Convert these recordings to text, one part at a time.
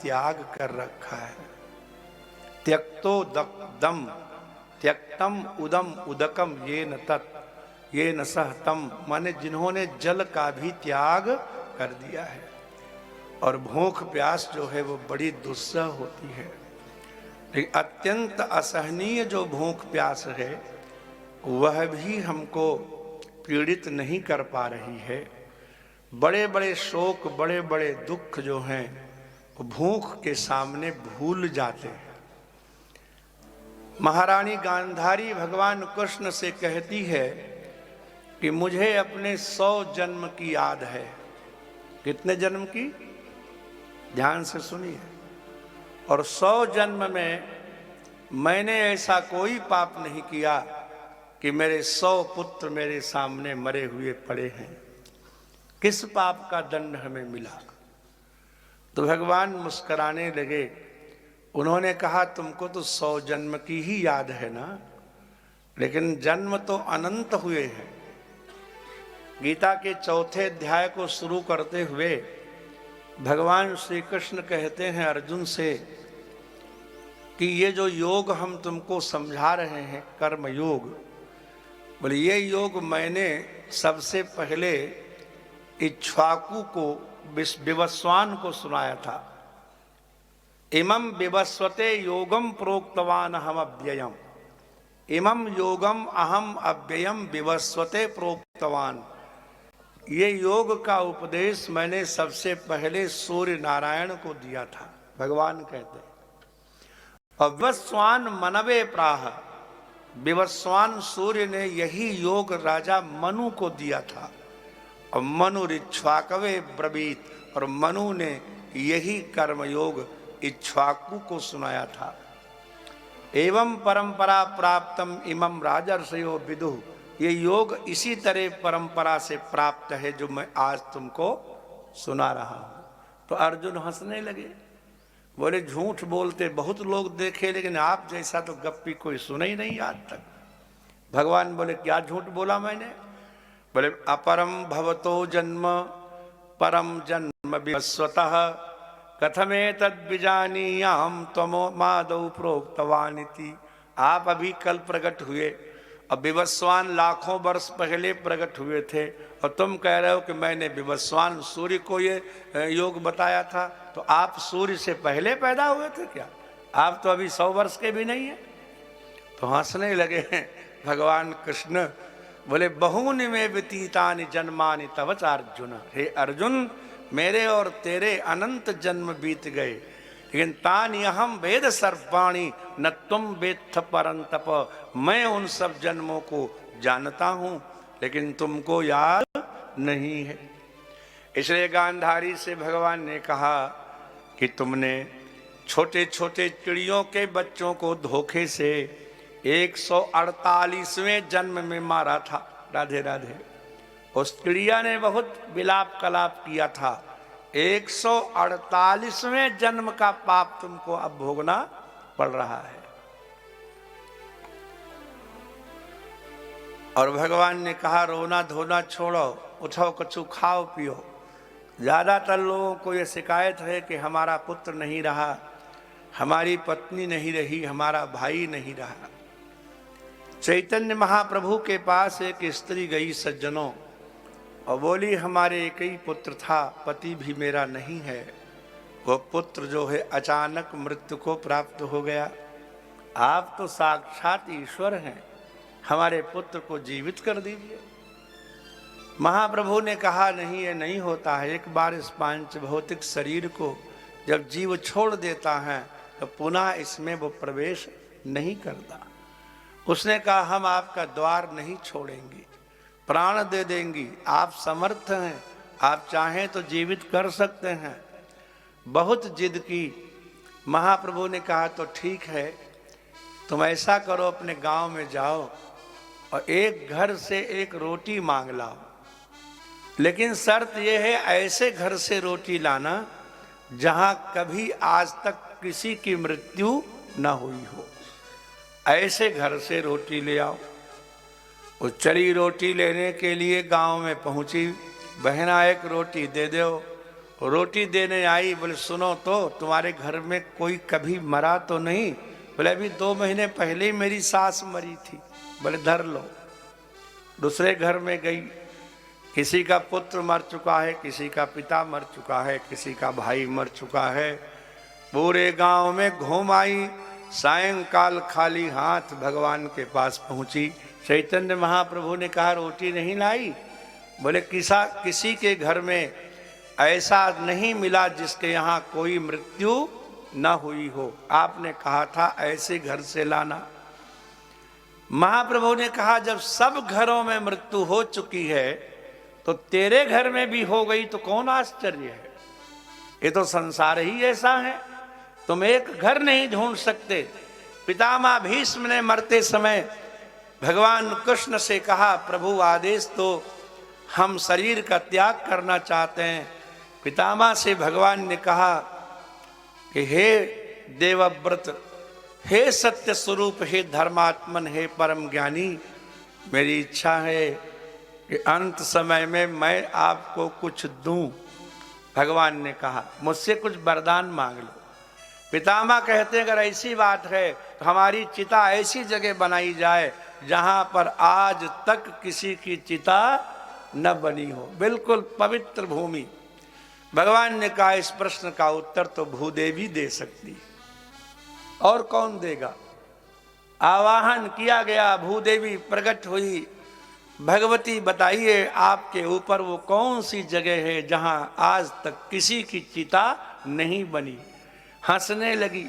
त्याग कर रखा है। त्यक्तो दम त्यक्तम उदम उदकम ये न तत् ये न सहतम, माने जिन्होंने जल का भी त्याग कर दिया है। और भूख प्यास जो है वो बड़ी दुस्सह होती है, लेकिन अत्यंत असहनीय जो भूख प्यास है वह भी हमको पीड़ित नहीं कर पा रही है। बड़े बड़े शोक, बड़े बड़े दुख जो हैं वो भूख के सामने भूल जाते हैं। महारानी गांधारी भगवान कृष्ण से कहती है कि मुझे अपने 100 जन्म की याद है। कितने जन्म की? ध्यान से सुनिए। और 100 जन्म में मैंने ऐसा कोई पाप नहीं किया कि मेरे 100 पुत्र मेरे सामने मरे हुए पड़े हैं। किस पाप का दंड हमें मिला? तो भगवान मुस्कुराने लगे। उन्होंने कहा तुमको तो 100 जन्म की ही याद है ना, लेकिन जन्म तो अनंत हुए हैं। गीता के 4थे अध्याय को शुरू करते हुए भगवान श्री कृष्ण कहते हैं अर्जुन से कि ये जो योग हम तुमको समझा रहे हैं, कर्म योग, बोले ये योग मैंने सबसे पहले इक्ष्वाकु को, विवस्वान को सुनाया था। इमं विवस्वते योगम प्रोक्तवान अहम अव्ययम, इमं योगम अहम अव्ययम विवस्वते प्रोक्तवान। ये योग का उपदेश मैंने सबसे पहले सूर्य नारायण को दिया था, भगवान कहते हैं। और विवस्वान मनवे प्राह, विवस्वान सूर्य ने यही योग राजा मनु को दिया था। और मनु इक्ष्वाकवे ब्रवीत, और मनु ने यही कर्मयोग इक्ष्वाकु को सुनाया था। एवं परंपरा प्राप्तम इमं राजर्षयो विदुः, ये योग इसी तरह परंपरा से प्राप्त है जो मैं आज तुमको सुना रहा हूं। तो अर्जुन हंसने लगे, बोले झूठ बोलते बहुत लोग देखे, लेकिन आप जैसा तो गप्पी कोई सुना ही नहीं आज तक। भगवान बोले क्या झूठ बोला मैंने? बोले अपरम भवतो जन्म परम जन्म विवस्वतः कथमे तद्विजानीयाम त्वमो मादौ प्रोक्तवानिति। आप अभी कल प्रकट हुए, अब विवस्वान लाखों वर्ष पहले प्रकट हुए थे, और तुम कह रहे हो कि मैंने विवस्वान सूर्य को ये योग बताया था। तो आप सूर्य से पहले पैदा हुए थे क्या? आप तो अभी 100 वर्ष के भी नहीं है। तो हंसने लगे हैं भगवान कृष्ण। बोले बहूनि में व्यतीतानि जन्मानि तव च अर्जुन। हे अर्जुन, मेरे और तेरे अनंत जन्म बीत गए, लेकिन तानि अहम वेद सर्वाणि न तुम वेत्थ परंतप। मैं उन सब जन्मों को जानता हूं, लेकिन तुमको याद नहीं है। इसलिए गांधारी से भगवान ने कहा कि तुमने छोटे छोटे चिड़ियों के बच्चों को धोखे से 148वें जन्म में मारा था। राधे राधे। उस चिड़िया ने बहुत विलाप कलाप किया था। 148वें जन्म का पाप तुमको अब भोगना पड़ रहा है। और भगवान ने कहा रोना धोना छोड़ो, उठो कछु खाओ पियो। ज्यादातर लोगों को यह शिकायत है कि हमारा पुत्र नहीं रहा, हमारी पत्नी नहीं रही, हमारा भाई नहीं रहा। चैतन्य महाप्रभु के पास एक स्त्री गई सज्जनों, और बोली हमारे एक ही पुत्र था, पति भी मेरा नहीं है। वो पुत्र जो है अचानक मृत्यु को प्राप्त हो गया। आप तो साक्षात ईश्वर हैं, हमारे पुत्र को जीवित कर दीजिए। महाप्रभु ने कहा नहीं, ये नहीं होता है। एक बार इस पांच भौतिक शरीर को जब जीव छोड़ देता है तो पुनः इसमें वो प्रवेश नहीं करता। उसने कहा हम आपका द्वार नहीं छोड़ेंगे, प्राण दे देंगी, आप समर्थ हैं, आप चाहें तो जीवित कर सकते हैं। बहुत जिद की। महाप्रभु ने कहा तो ठीक है, तुम ऐसा करो, अपने गांव में जाओ और एक घर से एक रोटी मांग लाओ, लेकिन शर्त यह है ऐसे घर से रोटी लाना जहां कभी आज तक किसी की मृत्यु न हुई हो। ऐसे घर से रोटी ले आओ। वो चली रोटी लेने के लिए गांव में पहुंची। बहना एक रोटी दे दो। रोटी देने आई। बोले सुनो तो, तुम्हारे घर में कोई कभी मरा तो नहीं? बोले अभी 2 महीने पहले ही मेरी सास मरी थी। बोले धर लो। दूसरे घर में गई, किसी का पुत्र मर चुका है, किसी का पिता मर चुका है, किसी का भाई मर चुका है। पूरे गांव में घूम आई। सायंकाल खाली हाथ भगवान के पास पहुंची। चैतन्य महाप्रभु ने कहा रोटी नहीं लाई? बोले किसी के घर में ऐसा नहीं मिला जिसके यहाँ कोई मृत्यु न हुई हो। आपने कहा था ऐसे घर से लाना। महाप्रभु ने कहा जब सब घरों में मृत्यु हो चुकी है तो तेरे घर में भी हो गई तो कौन आश्चर्य है? ये तो संसार ही ऐसा है, तुम एक घर नहीं ढूंढ सकते। पितामह भीष्म ने मरते समय भगवान कृष्ण से कहा प्रभु आदेश तो, हम शरीर का त्याग करना चाहते हैं। पितामह से भगवान ने कहा कि हे देवव्रत, हे सत्य स्वरूप, हे धर्मात्मन, हे परम ज्ञानी, मेरी इच्छा है कि अंत समय में मैं आपको कुछ दूं। भगवान ने कहा मुझसे कुछ वरदान मांग लो। पितामह कहते हैं अगर ऐसी बात है तो हमारी चिता ऐसी जगह बनाई जाए जहां पर आज तक किसी की चिता न बनी हो, बिल्कुल पवित्र भूमि। भगवान ने कहा इस प्रश्न का उत्तर तो भूदेवी दे सकती है, और कौन देगा? आवाहन किया गया, भूदेवी प्रकट हुई। भगवती बताइए आपके ऊपर वो कौन सी जगह है जहां आज तक किसी की चिता नहीं बनी? हंसने लगी।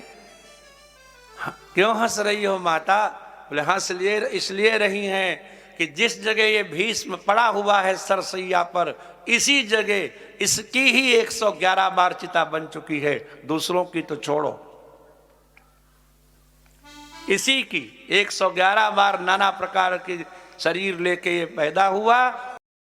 क्यों हंस रही हो माता? बोले हंस लिए इसलिए रही हैं कि जिस जगह ये भीष्म पड़ा हुआ है सरसैया पर, इसी जगह इसकी ही 111 बार चिता बन चुकी है, दूसरों की तो छोड़ो। इसी की 111 बार नाना प्रकार के शरीर लेके ये पैदा हुआ